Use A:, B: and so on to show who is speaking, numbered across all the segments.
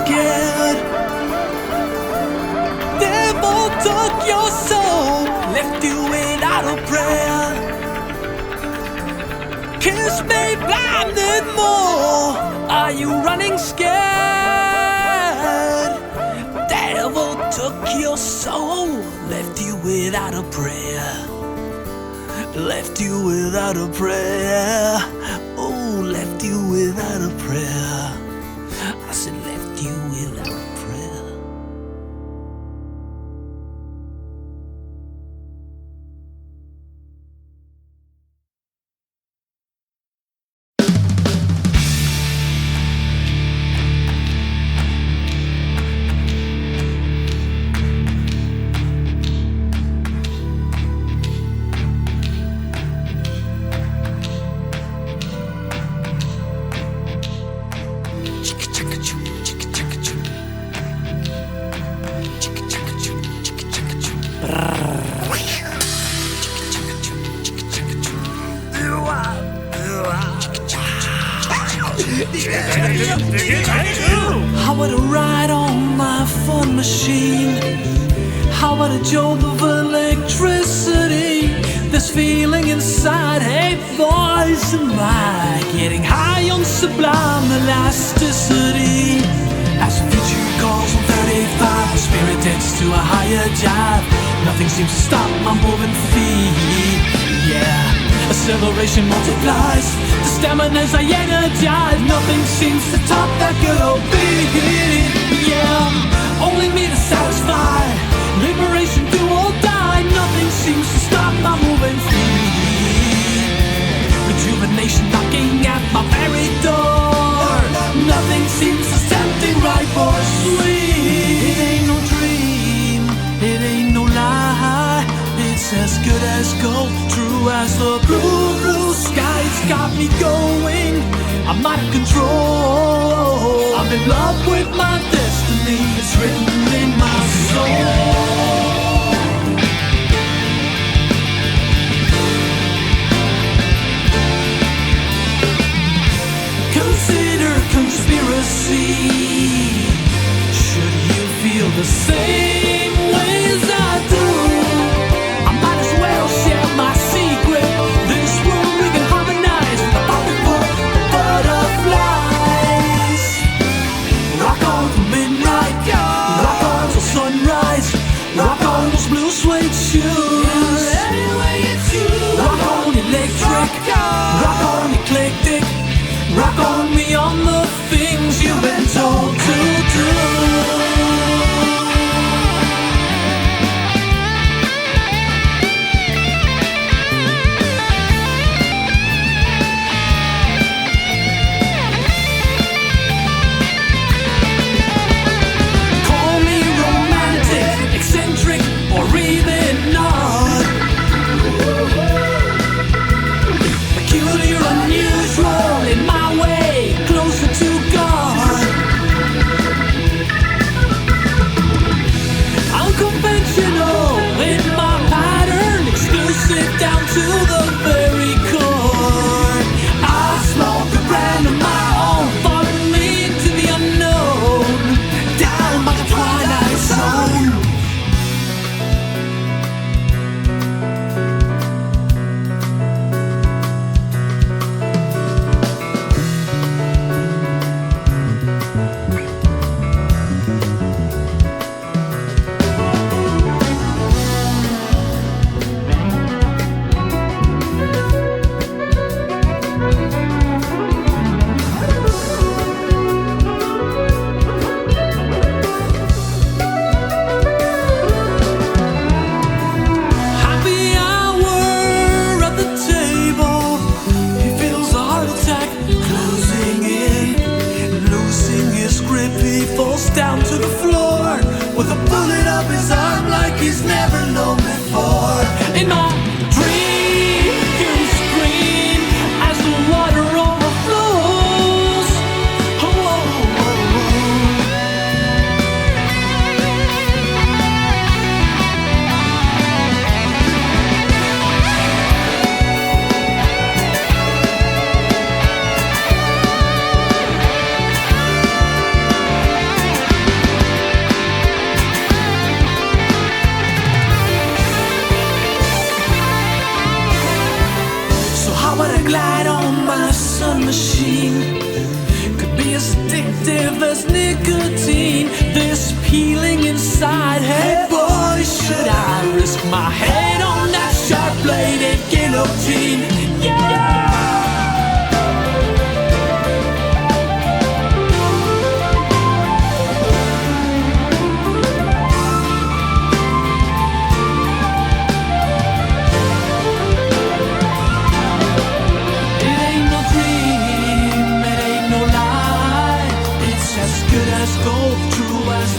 A: scared. Devil took your soul, left you without a prayer. Kiss me blinded more. Are you running scared? Devil took your soul, left you without a prayer. Left you without a prayer. Oh, left you without a prayer. I said left you without a prayer. How about a ride on my fun machine? How about a jolt of electricity? This feeling inside, hey boys, am I getting high on sublime elasticity? As the future calls on 35, the spirit tends to a higher jive. Nothing seems to stop my moving feet. Yeah, acceleration multiplies. The stamina's I energize. Nothing seems to top that good old beat. Yeah, only me to satisfy. Liberation, do or die. Nothing seems to stop my moving feet. Rejuvenation knocking at my very door. Nothing seems to set me right for sweet. It ain't no dream, it ain't no lie. It's as good as gold, true as the blue, blue sky. It's got me going, I'm out of control. I'm in love with my destiny, it's written in my soul. Consider conspiracy. Should you feel the same way as I do, I might as well share my secret. This world we can harmonize with the pocketbook of butterflies. Rock on till midnight, rock on till sunrise. Rock on those blue suede shoes. Anyway you choose. Rock on electric, rock on eclectic. Rock on me on the things you've been told to do. Call me romantic, eccentric, or even not. Peculiar, unusual in my way, closer to God. Unconventional in my pattern, exclusive down to the very core. I smoke a brand of my own, follow me to the unknown, down by the twilight zone. Happy hour at the table. He feels a heart attack closing in, losing his grip. He falls down to the floor with a bullet up his arm like he's never known before. In my dream, you scream as the water overflows. Oh, oh, oh, oh. guillotine. Yeah!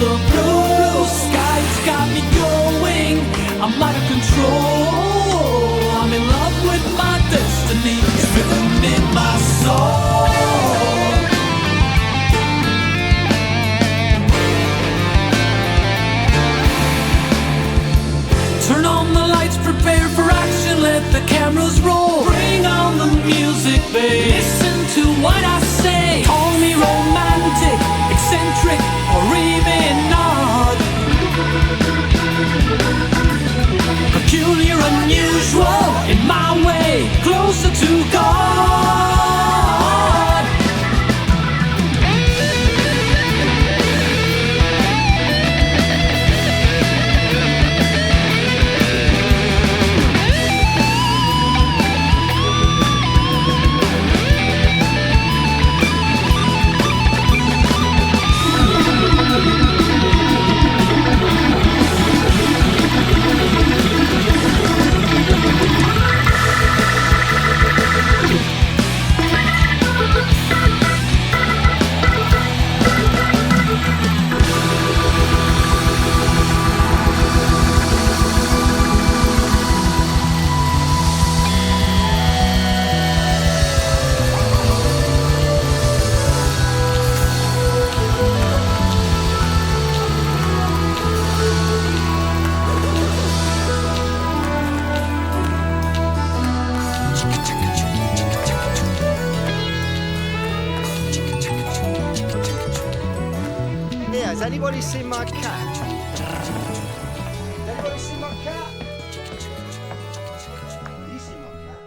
A: The blue sky's got me going. I'm out of control. I'm in love with my destiny. It's rhythm in my soul. Turn on the lights, prepare for action. Let the cameras roll. Bring on the music, babe. Listen to what I say. Call me romantic, eccentric, or even odd. Peculiar, unusual, in my way, closer to God.
B: Has anybody seen my cat? Anybody seen my cat? You seen my cat?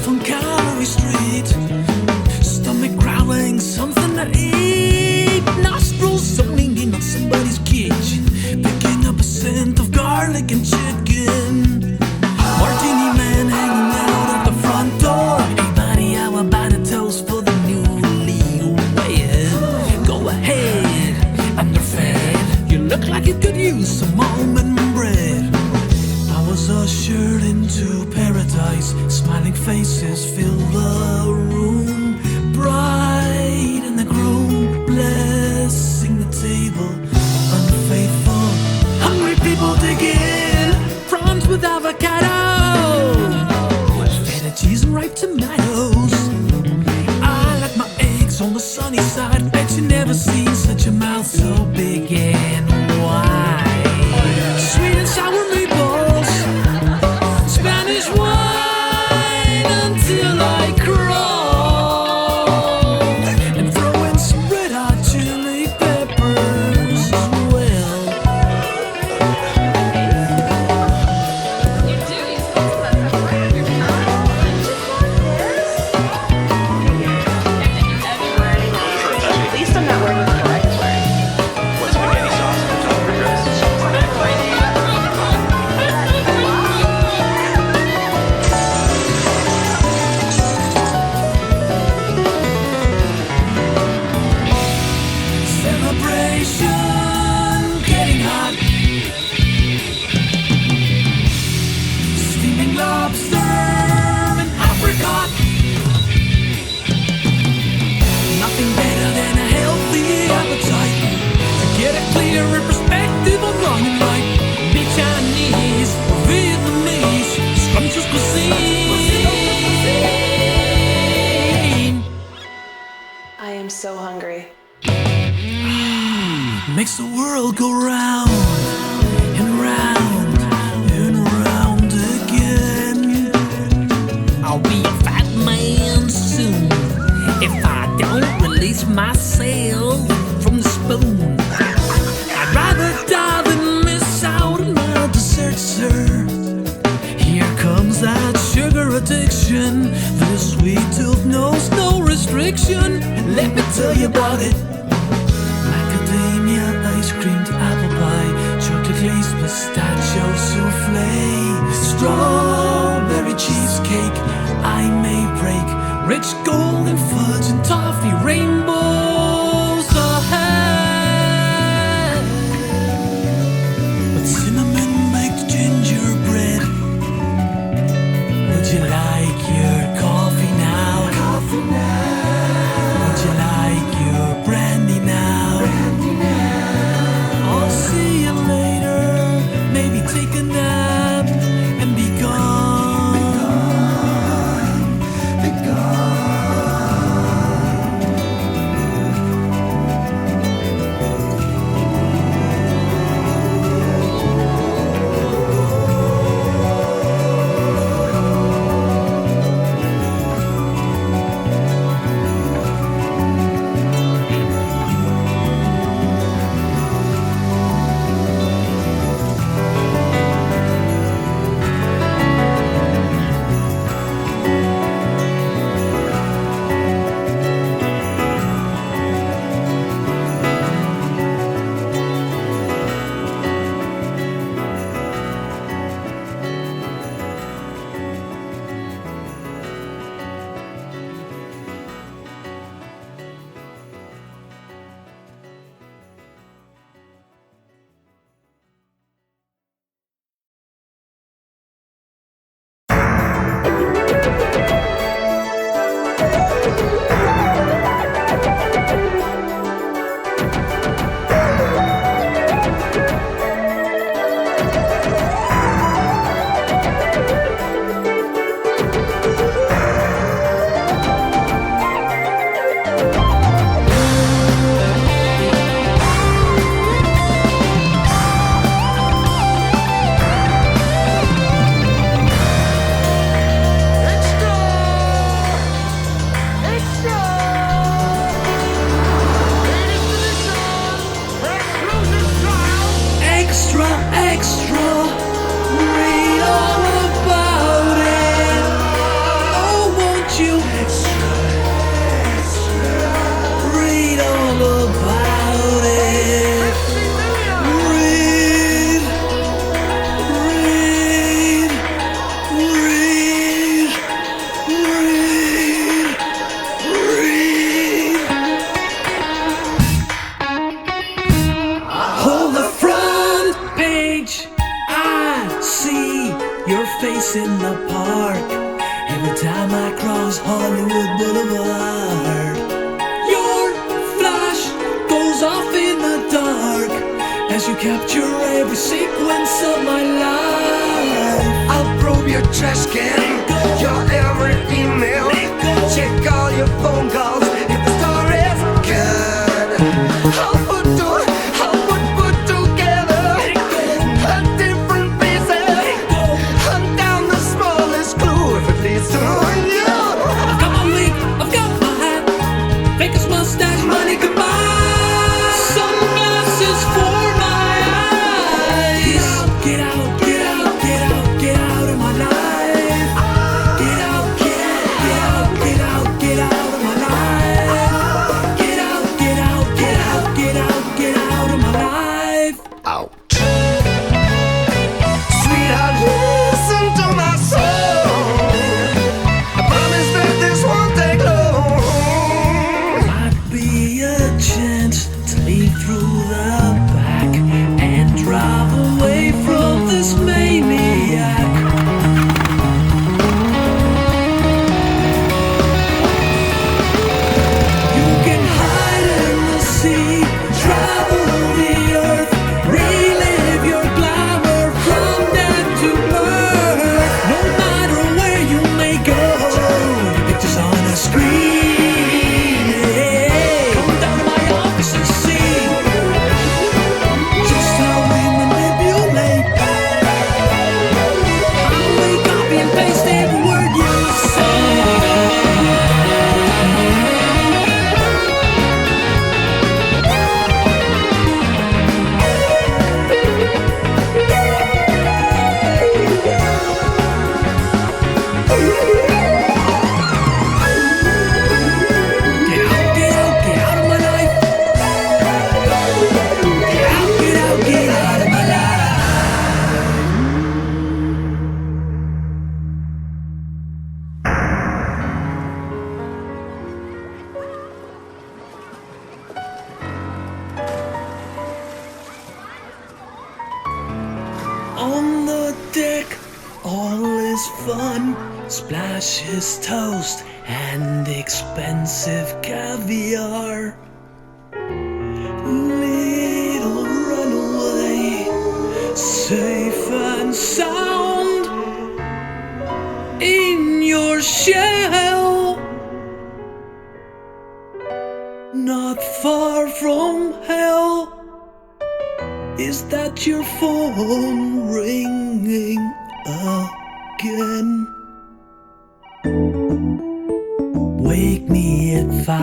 A: On Calorie Street, stomach growling, something to eat. Nostrils zoning in on somebody's kitchen, picking up a scent of garlic and chicken. Martini man hanging out at the front door. Hey buddy, how about a toast for the newly wed? Go ahead, underfed. You look like you could use some almond bread. I was ushered into paradise. Smiling faces fill the room, bride and the groom blessing the table. Unfaithful, hungry people dig in. Prawns with avocado, feta cheese and ripe tomatoes. I like my eggs on the sunny side. Bet you never seen such a mouth so big and wide. Sweet and sour meatballs, Spanish wine until I crawl, and throw in some red hot chili peppers as well.
C: You do, you still have that right on your tongue.
A: makes the world go round and round and round again. I'll be a fat man soon if I don't release myself from the spoon. I'd rather die than miss out on my dessert, sir. Here comes that sugar addiction. This sweet tooth knows no restriction. Let me tell you about it. Macadamia ice cream to apple pie, chocolate glazed pistachio souffle, strawberry cheesecake I may break, rich golden fudge and toffee rainbows ahead. But cinnamon baked gingerbread. Would you like your coffee now? Coffee now. Would you like your brandy now? Brandy now. I'll see you later. Maybe take a nap and be gone. Be gone. Be gone. face in the park every time I cross Hollywood Boulevard. Your flash goes off in the dark as you capture every sequence of my life.
C: I'll probe your trash can, your every email, check all your phone calls if the story's good. I'll put together a different pieces, hunt down the smallest clue if it leads to you.
A: I've got my wig, I've got my hat, baker's mustache, money goodbye, sunglasses for my eyes. Get out, get out, get out, get out of my life. Get out, get out. is fun. Splashes toast and expensive caviar. Little runaway, safe and sound in your shell. Not far from hell. Is that your phone ringing again? Wake me at 5,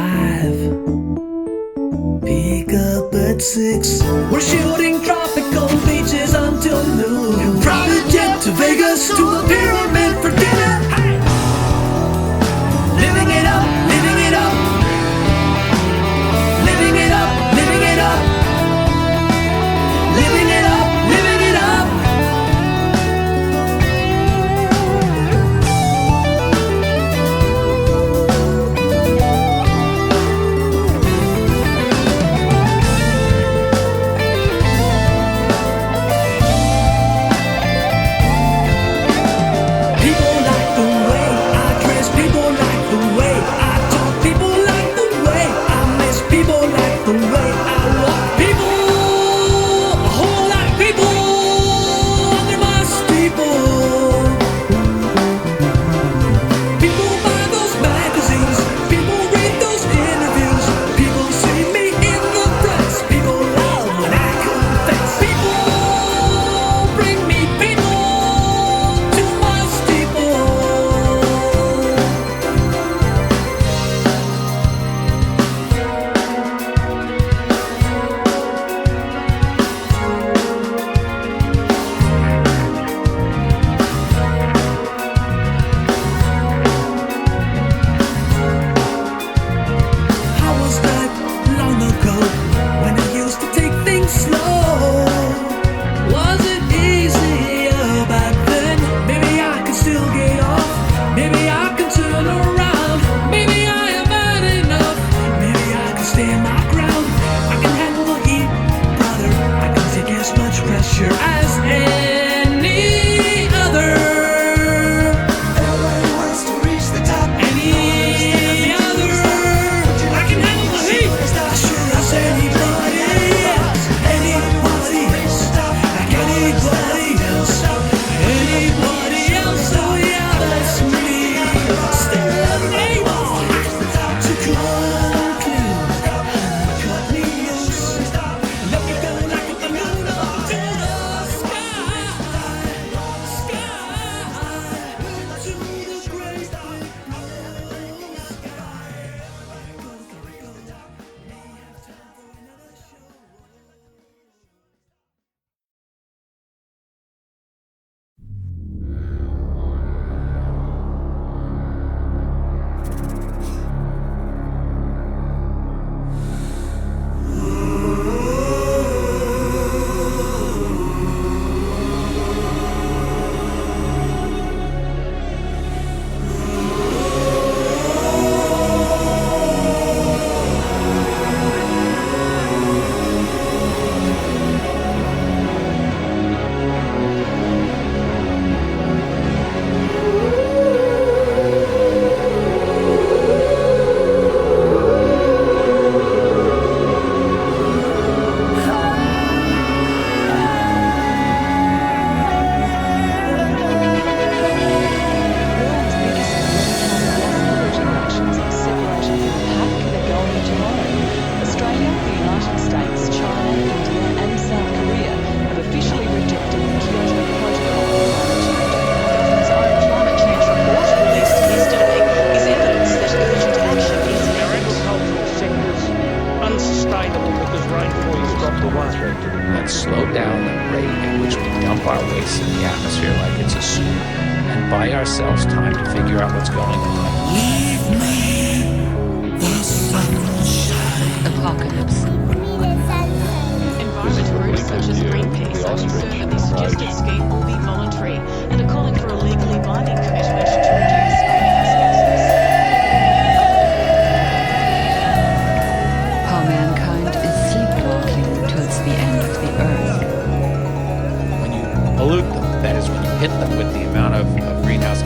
A: pick up at 6. We're shooting tropical beaches until noon. Private jet to Vegas, to the pyramid for dinner. Hey! Living it up, living it up. Living it up, living it up. Living it up, living it up. People like the way I dress, people like the way I talk, people like the way I miss, people like the way I walk, people, a whole lot of people, they're my people. People buy those magazines, people read those interviews, people see me in the press, people love when I confess, people bring me people to my steeple. How was that long ago when I used to take things slow? Was it easier back then? Maybe I can still get off. Maybe I can turn around. Maybe I have had enough. Maybe I can stand my ground. I can handle the heat, brother. I can take as much pressure as any other.
C: Everybody wants to reach the top.
A: Any other. I can handle the heat as sure as anybody else. Anybody else. Like anybody else. Anybody else. Oh yeah, that's me. Still able to conclude. Cut me loose. Let me go like a balloon up to the sky. Sky. To the great big blue sky. Go, go, go. May have time for another show.
D: Let's slow down the rate at which we dump our waste in the atmosphere like it's a soup and buy ourselves time to figure out what's going on.
A: Leave me the sunshine.
E: Apocalypse. Environmental groups such as Greenpeace are concerned that the suggested scheme will be voluntary and are calling for a legally binding commitment to reduce greenhouse gases.
F: How mankind is sleepwalking towards the end of the earth.
D: When you pollute them, that is when you hit them with the amount of greenhouse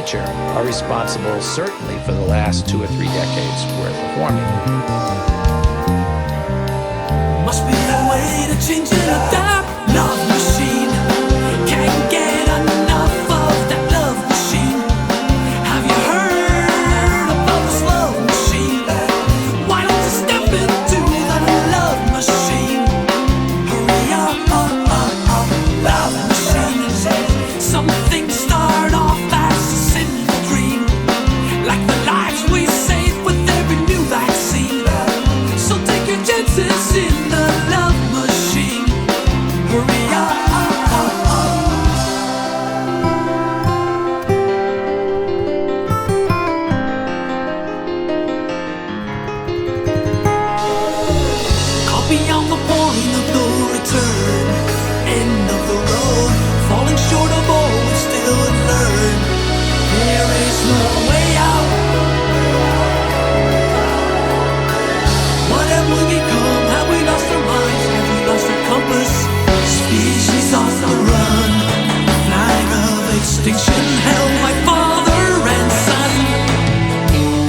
D: nature are responsible certainly for the last 2 or 3 decades we're performing.
A: Must be a way to change and adapt. Love machine can't get enough of that love machine. Have you heard about this love machine? Why don't you step into the love machine? Hurry up, love machine. Some things start off as a simple dream, like the lives we save with every new vaccine. So take your chances in the love machine. Hurry up. Copy on the point of no return, end of the road, falling short of all we still would learn. There is no way out. What have we become? Have we lost our minds? Have we lost our compass? Species on the run, flag of extinction held by father and son.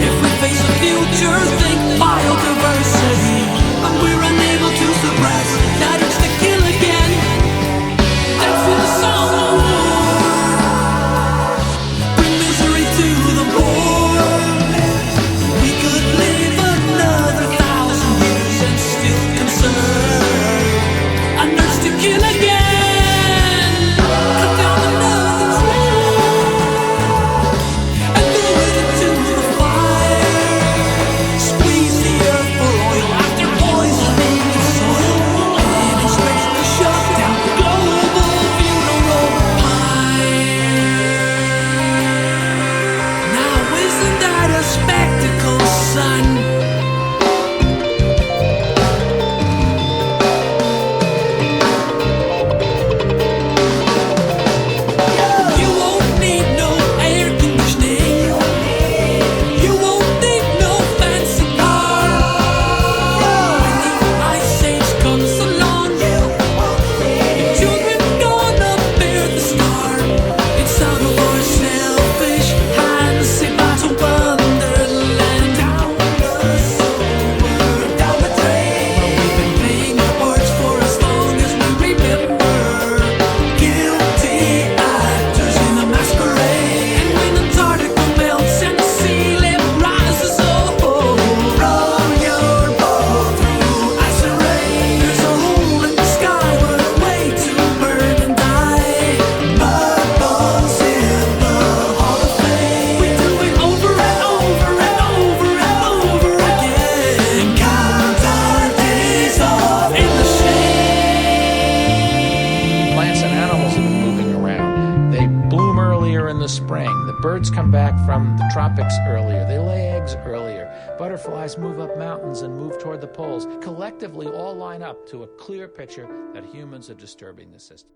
A: If we face the future, think biodiversity, but we're unable to suppress that urge to kill again. Dance to the song, bring misery to the poor. We could live another 1,000 years and still conserve an urge to kill again. Cut down another tree and throw it into the fire. Squeeze the earth for oil after poisoning the soil. And expect to shut down the global funeral pyre. Now isn't that a spectacle, son? You won't need no air conditioning. You won't need no fancy car. When the ice age comes along, your children gonna bear the scar. It's out of our selfish hands. Say bye to Wonderland. Down the sewer, down the drain. We've been paying our parts for as long as we remember. Guilty actors in a masquerade. And when Antarctica melts and the sea level rises, oh, row your boat through ice and rain. There's a hole in the sky, but a way to burn and die. Mud balls in the Hall of Fame. We do it over and over and over and over again. Count our days off in the shade.
D: Plants and animals have been moving around. They bloom earlier in the spring. The birds come back from the tropics earlier. They lay eggs earlier. Butterflies move up mountains and move toward the poles. Collectively, all line up to a clear picture that humans are disturbing the system.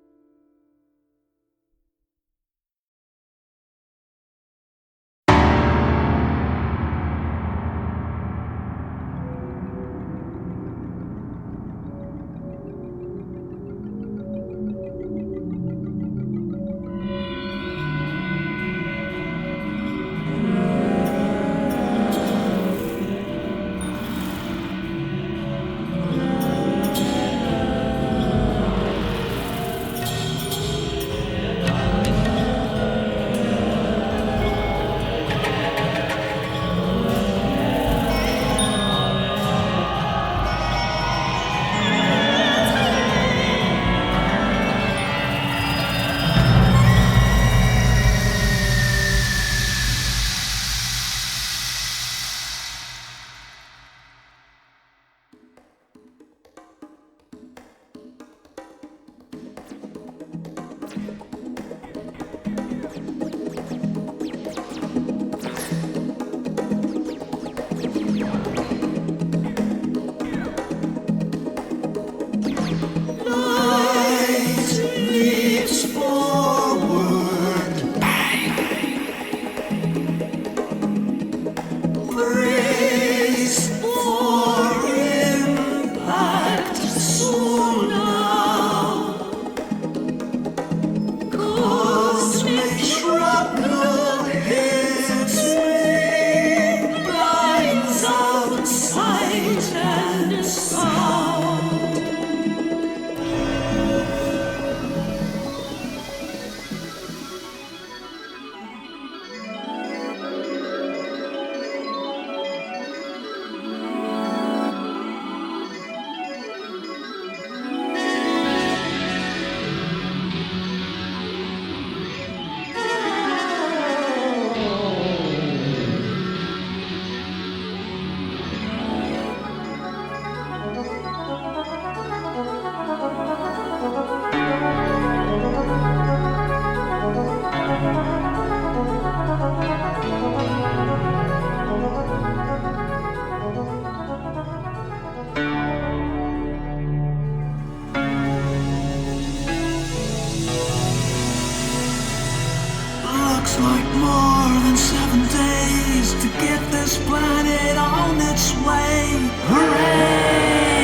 A: 7 days to get this planet on its way. Hooray!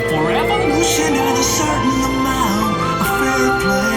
A: For evolution and a certain amount of fair play.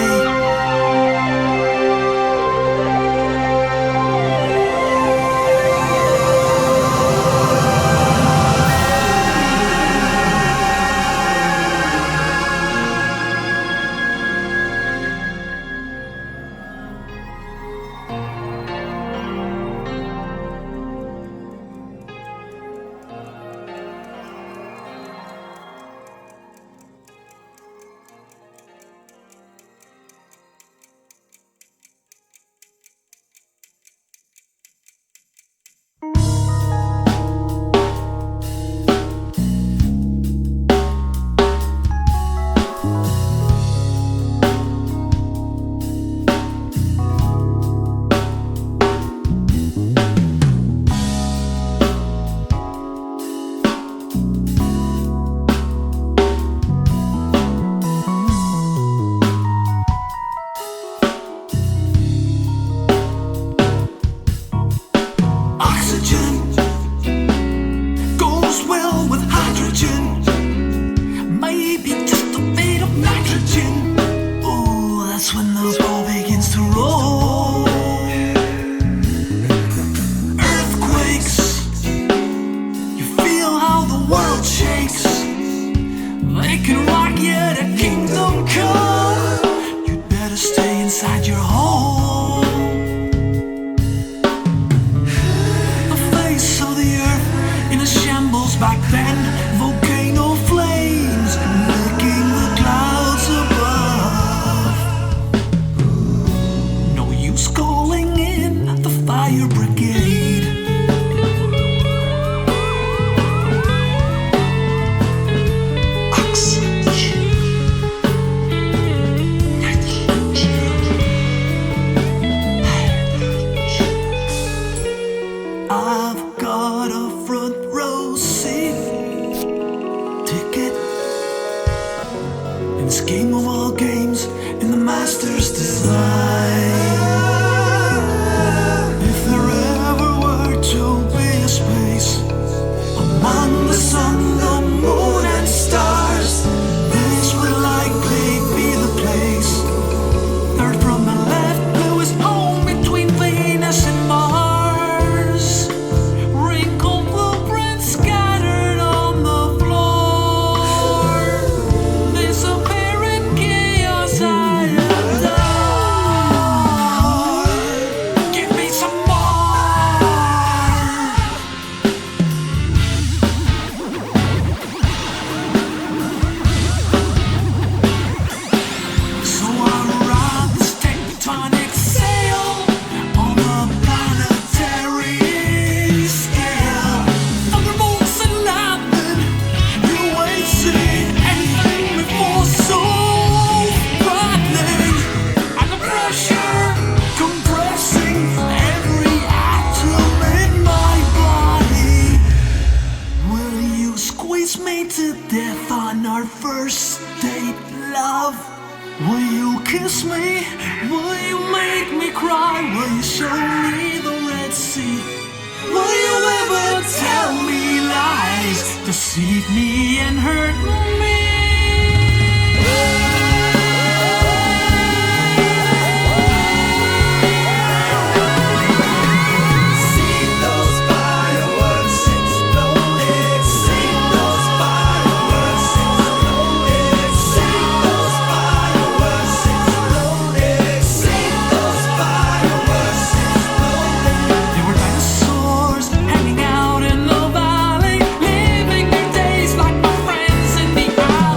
A: Hanging out in the valley, living their days like my friends in the alley.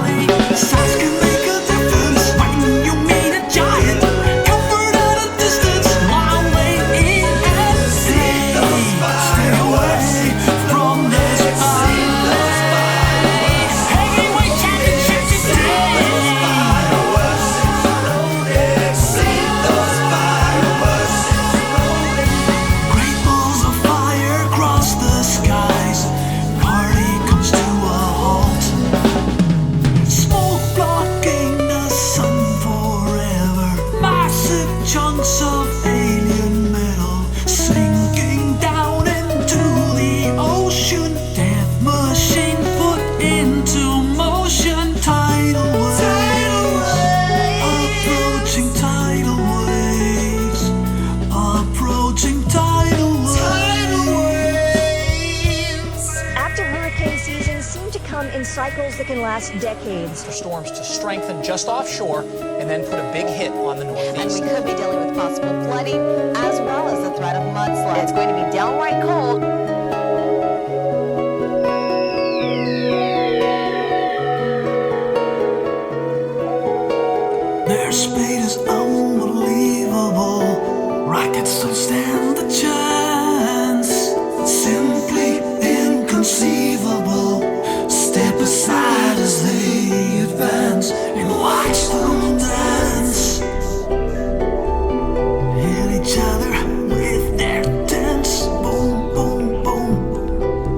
G: cycles that can last decades.
H: For storms to strengthen just offshore and then put a big hit on the
I: And
H: northeast.
I: we could be dealing with possible flooding as well as the threat of mudslides. It's going to be downright cold.
A: Their speed is unbelievable. Rockets don't stand a chance. Simply inconceivable. Step aside as they advance and watch them dance. Hit each other with their dance. Boom, boom, boom.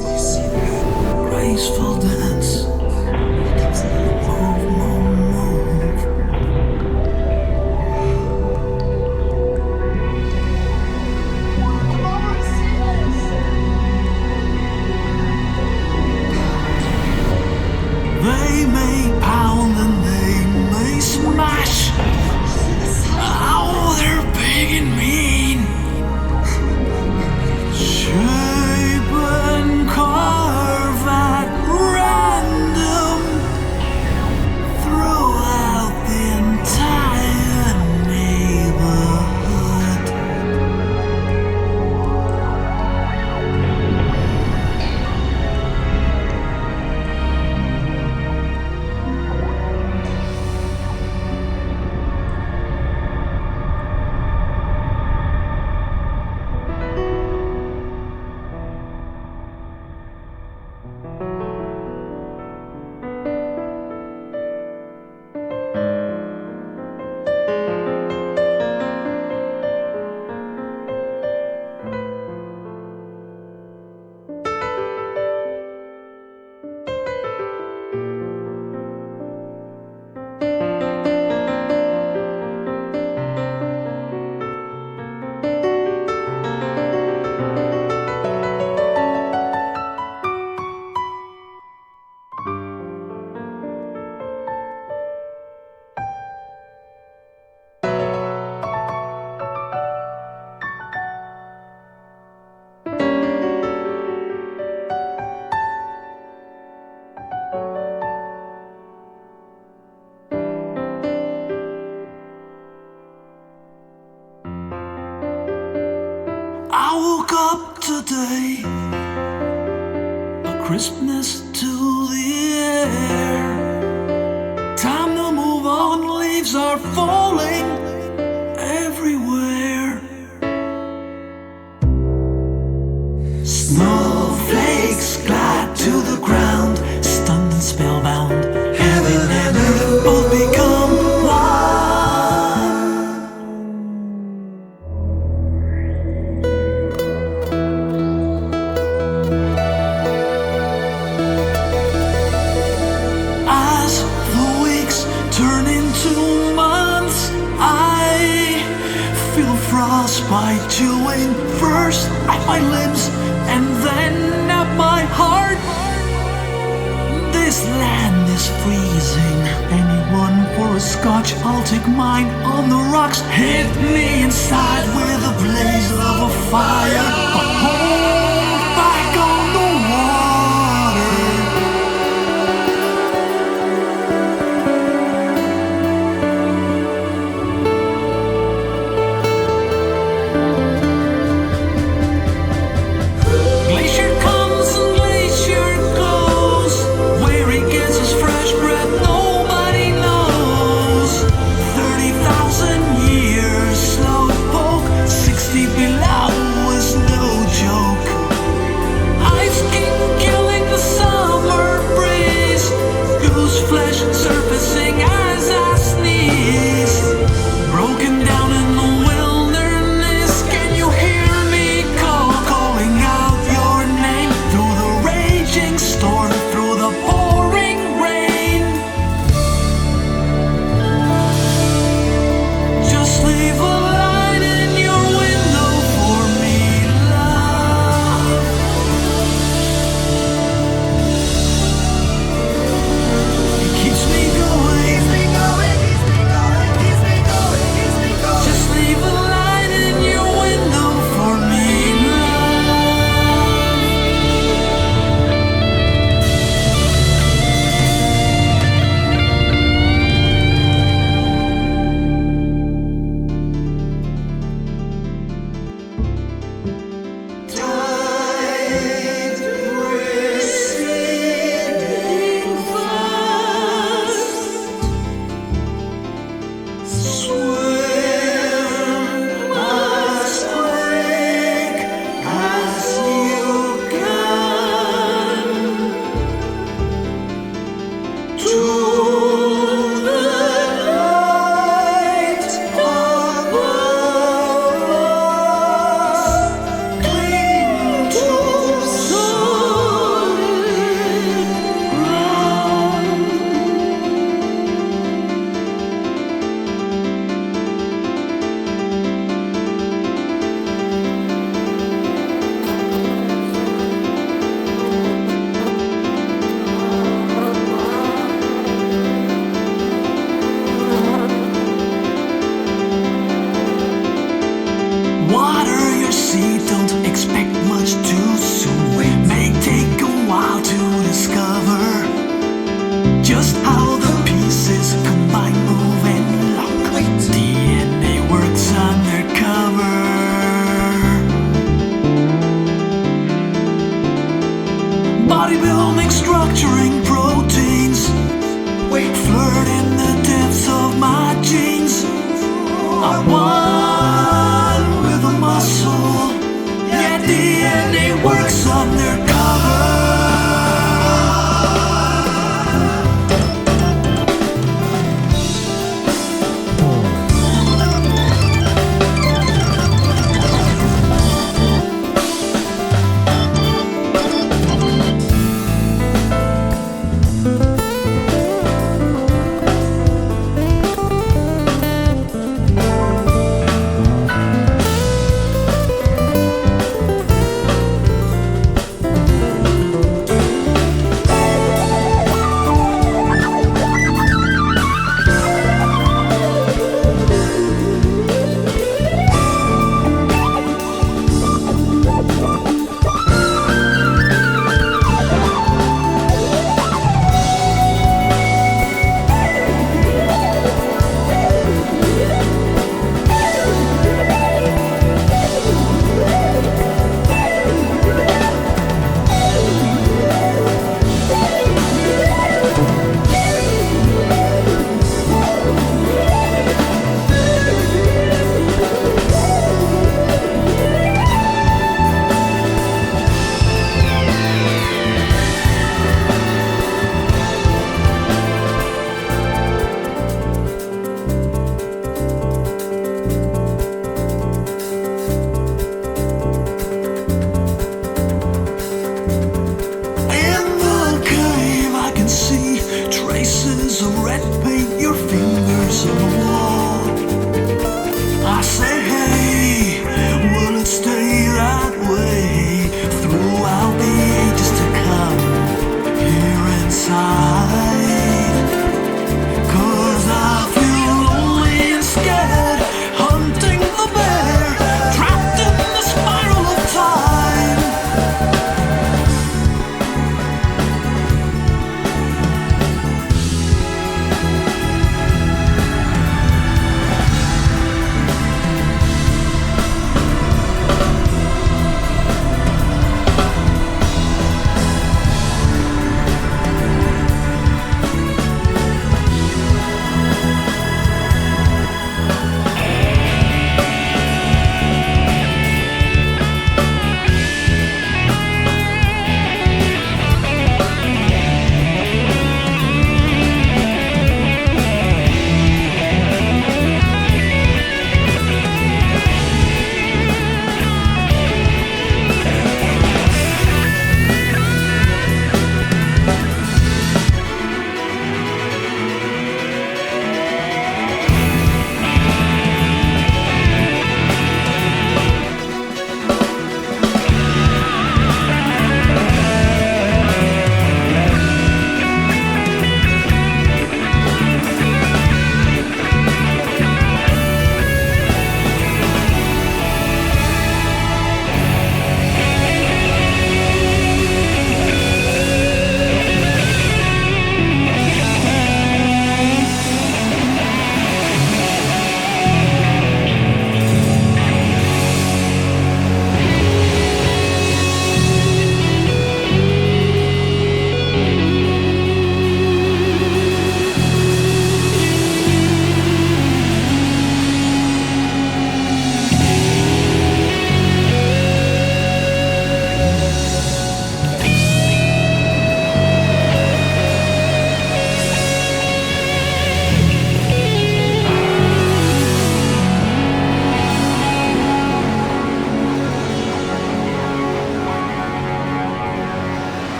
A: You see that graceful dance. Move, move, move. They may pound and they may smash. Oh, they're big and mean. Shape and carve at random throughout the entire neighborhood. I woke up today, a crispness to the air. Time to move on, leaves are falling everywhere. Snowflakes glide to the ground, stunned and spellbound. Heaven and earth both become one. As the weeks turn into months, I feel frostbite chilling first at my limbs and then at my heart. This land is freezing. Anyone for a scotch? I'll take mine on the rocks. Hit me inside with a blaze of a fire. But hold back on the water. Glacier comes and glacier goes. Where he gets his fresh breath, nobody knows. 30,000 years slow poke. 60 below is no joke.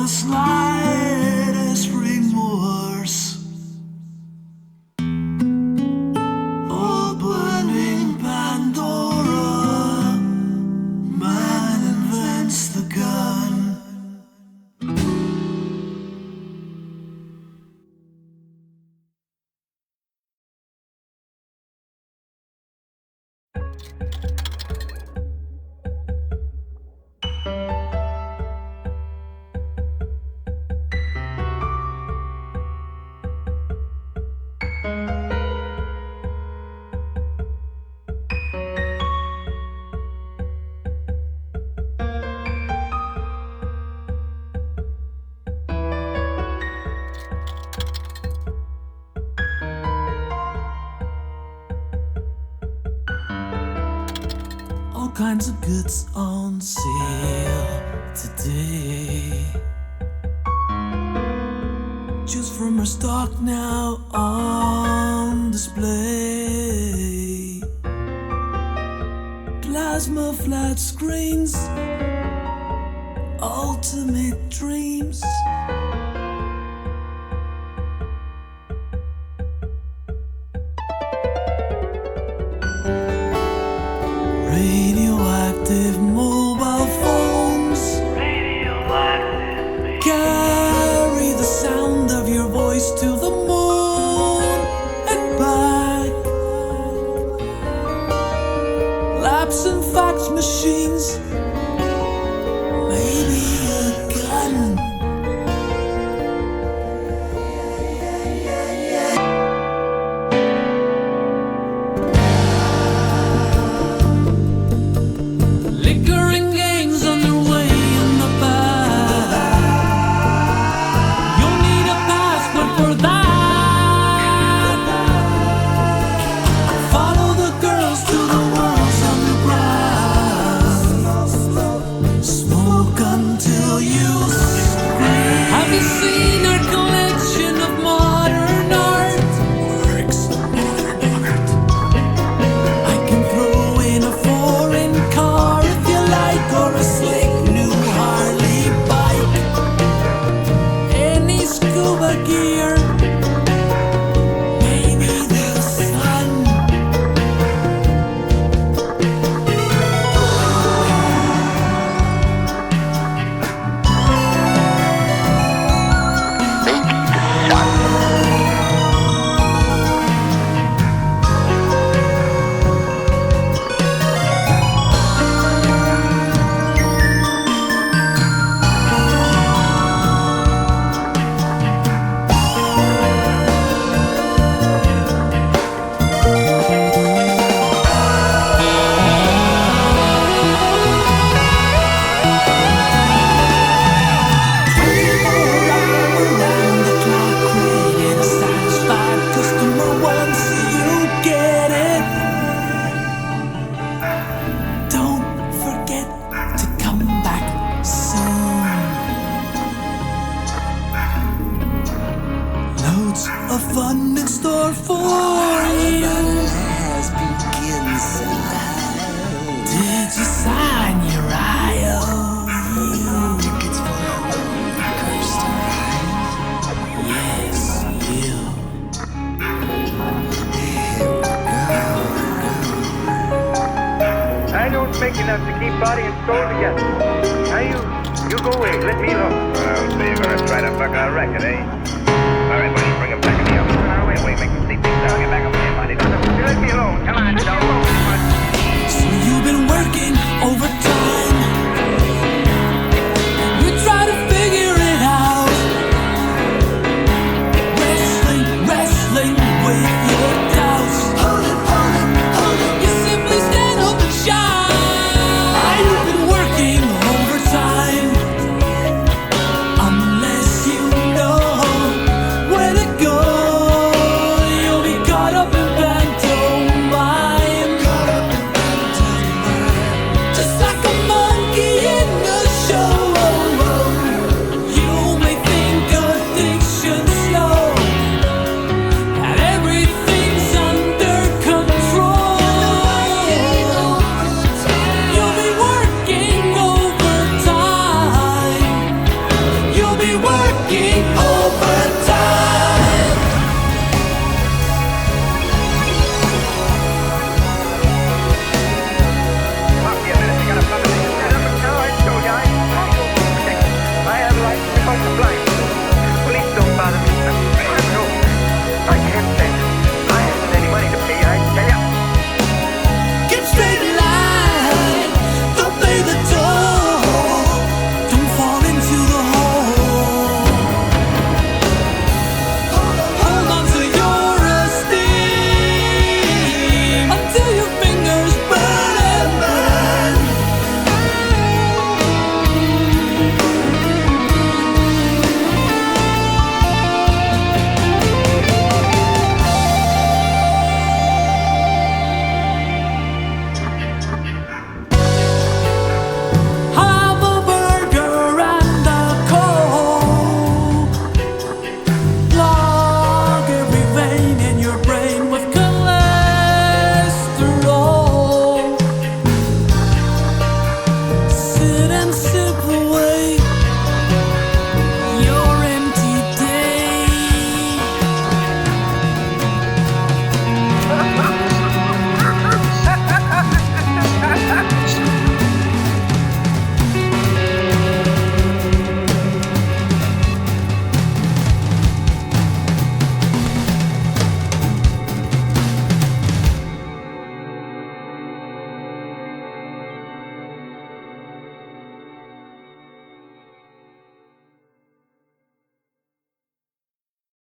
A: the slightest remorse. Opening Pandora, man invents the gun. All kinds of goods on sale today. Choose from our stock now on display. Plasma flat screens, ultimate dreams. Radioactive mobile phones. Carry the sound of your voice to the moon and back. Laps and fax machines. Maybe a gun. Liquor and games underway in the back. You'll need a passport for that. Follow the girls to the world's underground. Smoke until you scream. Have you seen our collection of modern art? I can throw in a foreign car if you like, or a slick new Harley bike. Any scuba gear, maybe the sun. Around the clock, created a satisfied customer once you get it. Don't forget to come back soon. Loads of fun in store for you. Did you sign your IOU? Tickets for a first time. Yes, you.
J: I don't make enough to keep body and soul together. Now you go away. Let me alone.
K: Well, so you're gonna try to fuck our record, eh? All right, buddy, bring him back in the office. Wait, make him sleep things down. Get back up here, buddy.
J: Let me alone. Come on, don't.
A: So you've been working overtime.